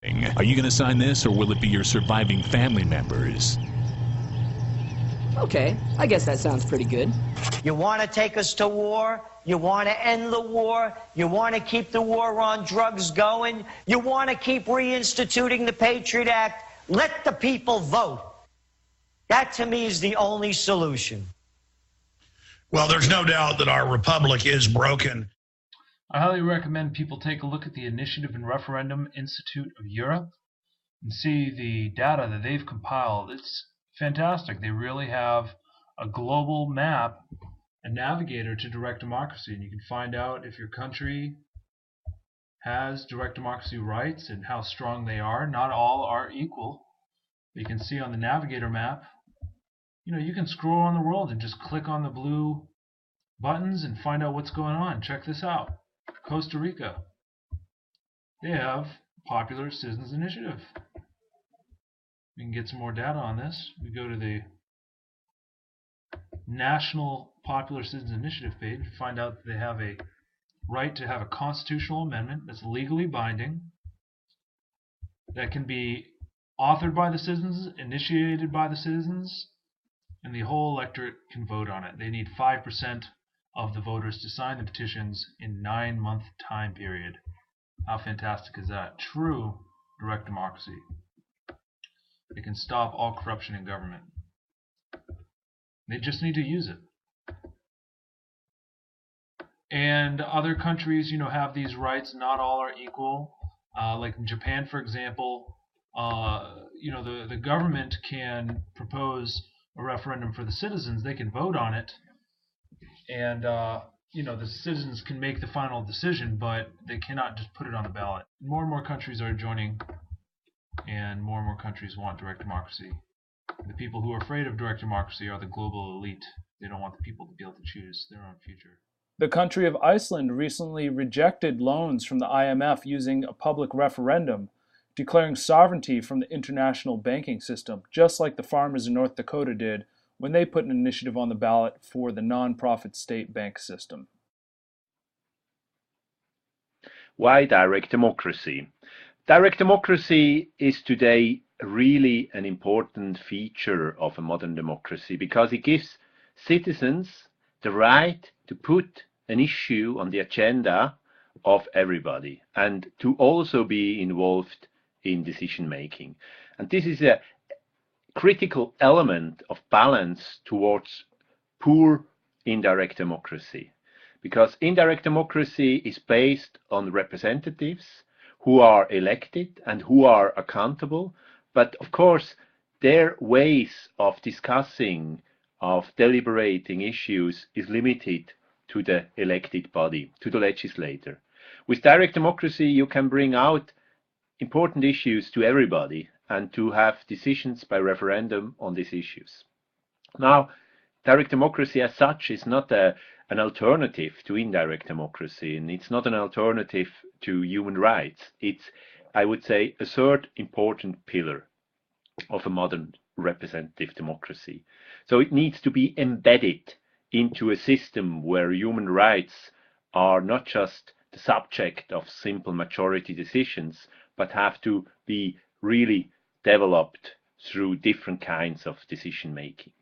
Are you going to sign this, or will it be your surviving family members? Okay, I guess that sounds pretty good. You want to take us to war? You want to end the war? You want to keep the war on drugs going? You want to keep reinstituting the Patriot Act? Let the people vote. That, to me, is the only solution. Well, there's no doubt that our republic is broken. I highly recommend people take a look at the Initiative and Referendum Institute of Europe and see the data that they've compiled. It's fantastic. They really have a global map, a navigator to direct democracy, and you can find out if your country has direct democracy rights and how strong they are. Not all are equal. You can see on the navigator map, you can scroll around the world and just click on the blue buttons and find out what's going on. Check this out. Costa Rica. They have Popular Citizens Initiative. We can get some more data on this. We go to the National Popular Citizens Initiative page, find out that they have a right to have a constitutional amendment that's legally binding, that can be authored by the citizens, initiated by the citizens, and the whole electorate can vote on it. They need 5% of the voters to sign the petitions in a 9-month time period. How fantastic is that? True direct democracy. They can stop all corruption in government. They just need to use it. And other countries, have these rights. Not all are equal. Like in Japan, for example, the government can propose a referendum for the citizens. They can vote on it, and the citizens can make the final decision, but they cannot just put it on the ballot. More and more countries are joining, and more countries want direct democracy. The people who are afraid of direct democracy are the global elite. They don't want the people to be able to choose their own future. The country of Iceland recently rejected loans from the IMF using a public referendum, declaring sovereignty from the international banking system, just like the farmers in North Dakota did when they put an initiative on the ballot for the non-profit state bank system. Why direct democracy? Direct democracy is today really an important feature of a modern democracy because it gives citizens the right to put an issue on the agenda of everybody and to also be involved in decision making. And this is a critical element of balance towards poor indirect democracy, because indirect democracy is based on representatives who are elected and who are accountable, but of course their ways of discussing, of deliberating issues is limited to the elected body, to the legislator. With direct democracy you can bring out important issues to everybody and to have decisions by referendum on these issues. Now, direct democracy as such is not an alternative to indirect democracy, and it's not an alternative to human rights. It's, I would say, a third important pillar of a modern representative democracy. So it needs to be embedded into a system where human rights are not just the subject of simple majority decisions, but have to be really developed through different kinds of decision making.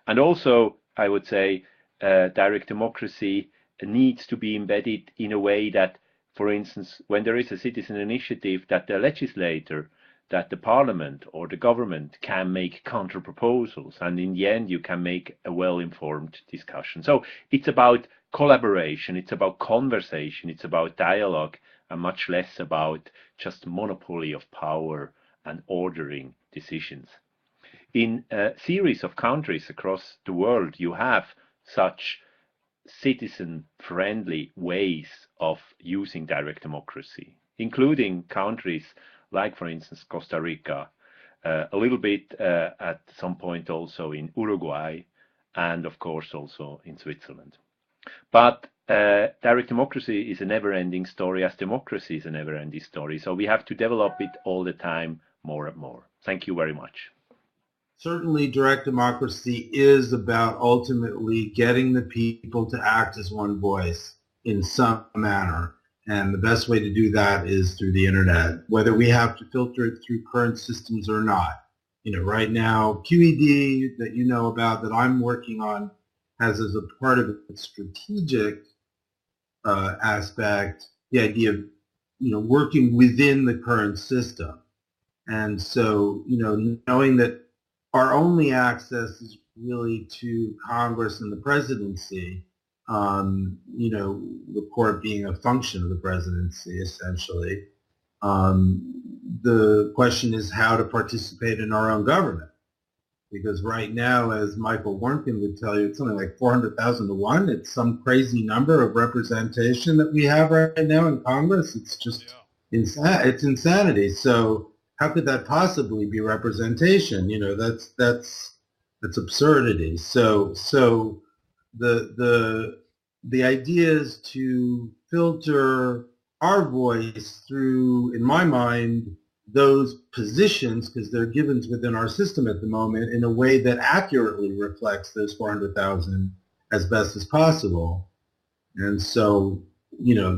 And also, I would say, direct democracy needs to be embedded in a way that, for instance, when there is a citizen initiative, that the legislator, that the parliament or the government can make counter proposals, and in the end you can make a well-informed discussion. So it's about collaboration, it's about conversation, it's about dialogue, and much less about just monopoly of power and ordering decisions. In a series of countries across the world, you have such citizen-friendly ways of using direct democracy, including countries like, for instance, Costa Rica, a little bit at some point also in Uruguay, and of course also in Switzerland. But direct democracy is a never-ending story, as democracy is a never-ending story. So we have to develop it all the time, more and more. Thank you very much. Certainly, direct democracy is about ultimately getting the people to act as one voice in some manner. And the best way to do that is through the internet, whether we have to filter it through current systems or not. Right now, QED that you know about that I'm working on has as a part of its strategic aspect the idea of working within the current system. And so knowing that our only access is really to Congress and the presidency, the court being a function of the presidency essentially. The question is how to participate in our own government. Because right now, as Michael Warnken would tell you, it's something like 400,000 to 1. It's some crazy number of representation that we have right now in Congress. It's just it's insanity. So how could that possibly be representation? That's absurdity. So the idea is to filter our voice through, in my mind, those positions, because they're givens within our system at the moment, in a way that accurately reflects those 400,000 as best as possible. And so,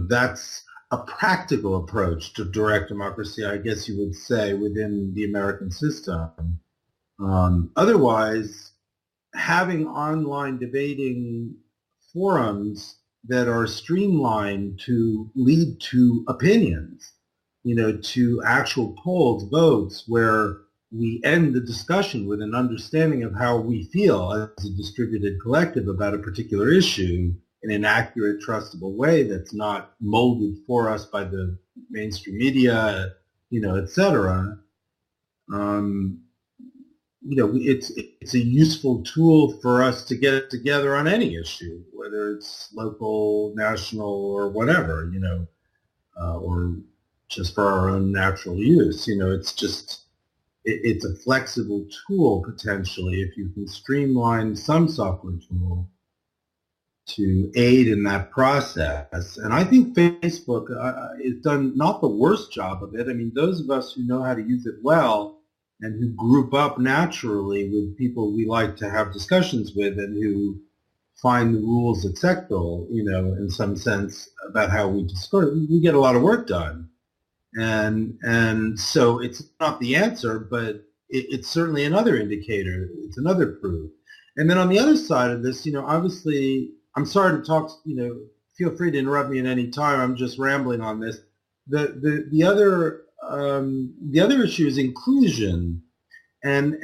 that's a practical approach to direct democracy, I guess you would say, within the American system. Otherwise, having online debating forums that are streamlined to lead to opinions, to actual polls, votes, where we end the discussion with an understanding of how we feel as a distributed collective about a particular issue in an accurate, trustable way that's not molded for us by the mainstream media, et cetera. It's a useful tool for us to get together on any issue, whether it's local, national, or whatever, or just for our own natural use. It's a flexible tool potentially if you can streamline some software tool to aid in that process. And I think Facebook has done not the worst job of it. I mean, those of us who know how to use it well and who group up naturally with people we like to have discussions with and who find the rules acceptable, in some sense about how we discourse, we get a lot of work done. And so it's not the answer, but it's certainly another indicator. It's another proof. And then on the other side of this, obviously, I'm sorry to talk, feel free to interrupt me at any time. I'm just rambling on this. The other issue is inclusion. And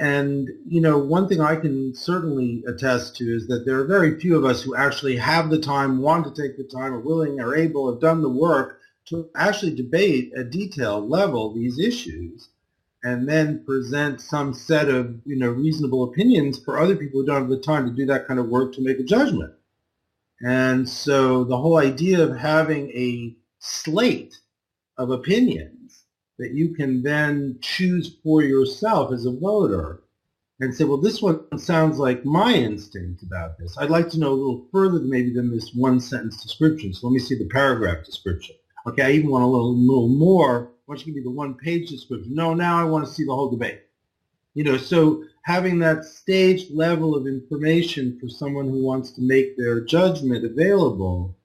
one thing I can certainly attest to is that there are very few of us who actually have the time, want to take the time, are willing, are able, have done the work to actually debate at detailed level these issues and then present some set of reasonable opinions for other people who don't have the time to do that kind of work to make a judgment. And so the whole idea of having a slate of opinions that you can then choose for yourself as a voter and say, well, this one sounds like my instinct about this. I'd like to know a little further than this one-sentence description. So let me see the paragraph description. Okay, I even want a little more. Why don't you give me the one-page description? No, now I want to see the whole debate. So having that staged level of information for someone who wants to make their judgment available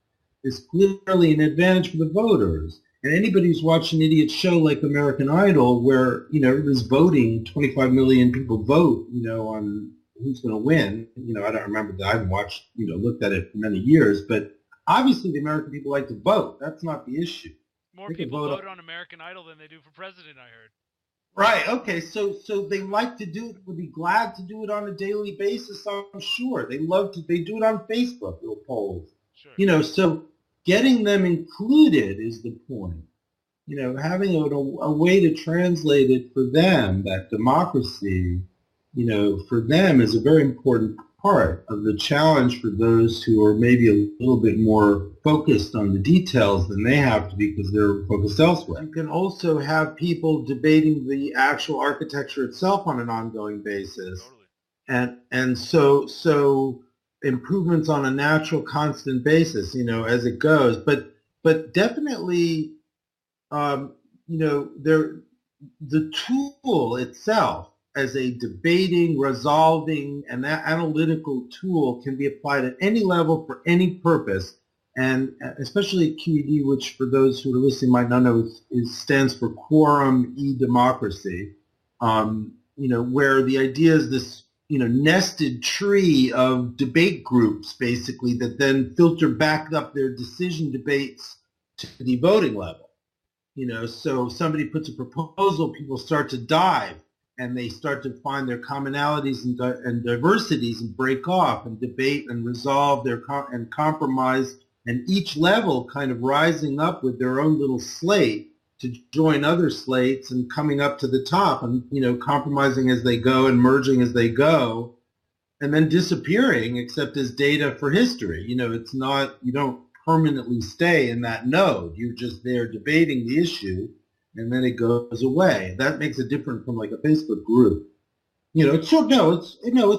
is clearly an advantage for the voters. And anybody who's watched an idiot show like American Idol, where everybody's voting, 25 million people vote, on who's going to win. I don't remember that. I haven't watched, looked at it for many years, but obviously the American people like to vote. That's not the issue. More people vote on American Idol than they do for president, I heard. Right. Okay. So they like to do it. Would be glad to do it on a daily basis. I'm sure they love to. They do it on Facebook, little polls. Sure. So getting them included is the point. Having a way to translate it for them, that democracy, for them is a very important part of the challenge for those who are maybe a little bit more focused on the details than they have to be because they're focused elsewhere. You can also have people debating the actual architecture itself on an ongoing basis. Totally. And so improvements on a natural constant basis, as it goes. But definitely, the tool itself as a debating, resolving, and that analytical tool can be applied at any level for any purpose and especially QED, which for those who are listening might not know, stands for Quorum E-Democracy. Where the idea is this, nested tree of debate groups, basically, that then filter back up their decision debates to the voting level. So if somebody puts a proposal, people start to dive, and they start to find their commonalities and diversities and break off and debate and resolve and compromise, and each level kind of rising up with their own little slate to join other slates and coming up to the top and, compromising as they go and merging as they go, and then disappearing except as data for history. It's not, you don't permanently stay in that node. You're just there debating the issue, and then it goes away. That makes it different from like a Facebook group. It's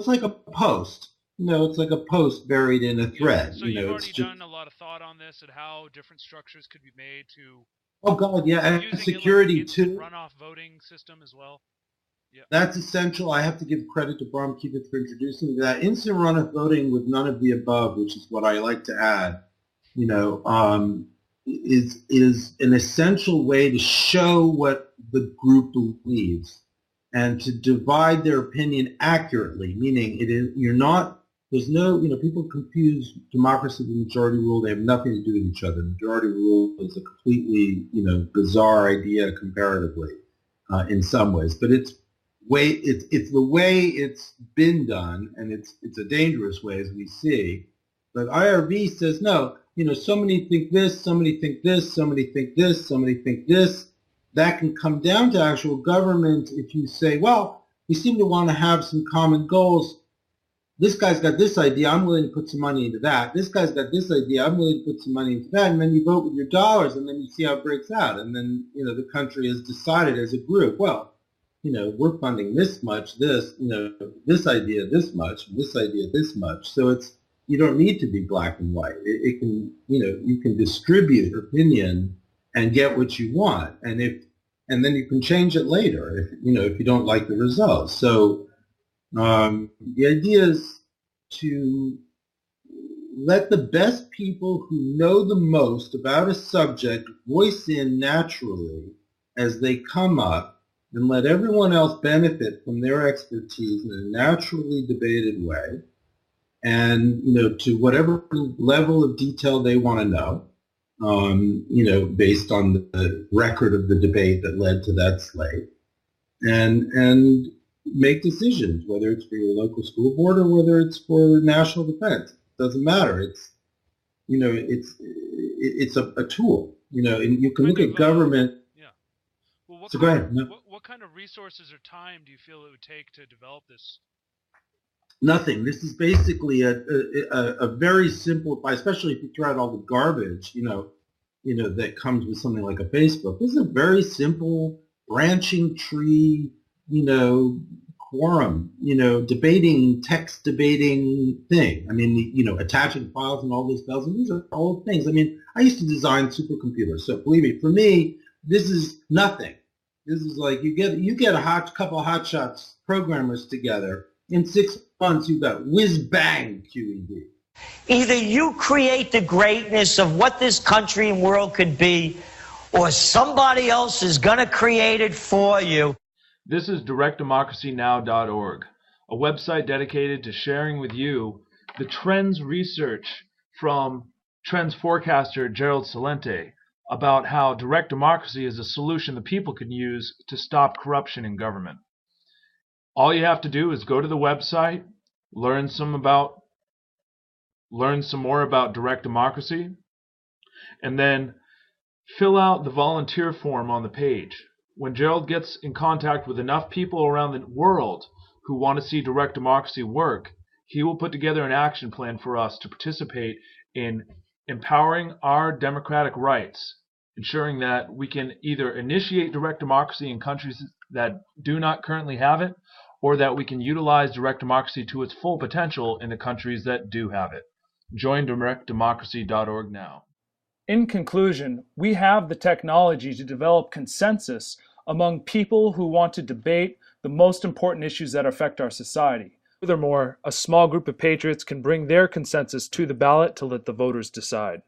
like a post. It's like a post buried in a thread. So you've already done a lot of thought on this and how different structures could be made to. Oh God, yeah, and security too. Runoff voting system as well. Yeah. That's essential. I have to give credit to Bram Kiewit for introducing that. Instant runoff voting with none of the above, which is what I like to add, is an essential way to show what the group believes and to divide their opinion accurately, meaning there's no, people confuse democracy with majority rule. They have nothing to do with each other. Majority rule is a completely, bizarre idea comparatively in some ways, but it's the way it's been done, and it's a dangerous way, as we see. But IRV says no. So many think this, somebody think this, somebody think this, somebody think this. That can come down to actual government if you say, well, we seem to want to have some common goals. This guy's got this idea, I'm willing to put some money into that. This guy's got this idea, I'm willing to put some money into that. And then you vote with your dollars, and then you see how it breaks out. And then, the country has decided as a group, well, we're funding this much, this idea this much, this idea this much. So you don't need to be black and white. It can, you can distribute opinion and get what you want. And then you can change it later if you don't like the results. So the idea is to let the best people who know the most about a subject voice in naturally as they come up, and let everyone else benefit from their expertise in a naturally debated way, and to whatever level of detail they want to know, based on the record of the debate that led to that slate, and make decisions, whether it's for your local school board or whether it's for national defense. It doesn't matter. It's it's a tool. And you can look at government. Yeah. Well, go ahead. No. What kind of resources or time do you feel it would take to develop this? Nothing. This is basically a very simple, especially if you throw out all the garbage, that comes with something like a Facebook. This is a very simple branching tree, quorum, text debating thing. I mean, attaching files and all those bells, and these are all things. I mean, I used to design supercomputers, so believe me, for me, this is nothing. This is like you get a couple of hotshots programmers together. In 6 months, you've got whiz-bang QED. Either you create the greatness of what this country and world could be, or somebody else is going to create it for you. This is directdemocracynow.org, a website dedicated to sharing with you the trends research from trends forecaster Gerald Celente about how direct democracy is a solution the people can use to stop corruption in government. All you have to do is go to the website, learn some more about direct democracy, and then fill out the volunteer form on the page. When Gerald gets in contact with enough people around the world who want to see direct democracy work, he will put together an action plan for us to participate in empowering our democratic rights, ensuring that we can either initiate direct democracy in countries that do not currently have it, or that we can utilize direct democracy to its full potential in the countries that do have it. Join directdemocracy.org now. In conclusion, we have the technology to develop consensus among people who want to debate the most important issues that affect our society. Furthermore, a small group of patriots can bring their consensus to the ballot to let the voters decide.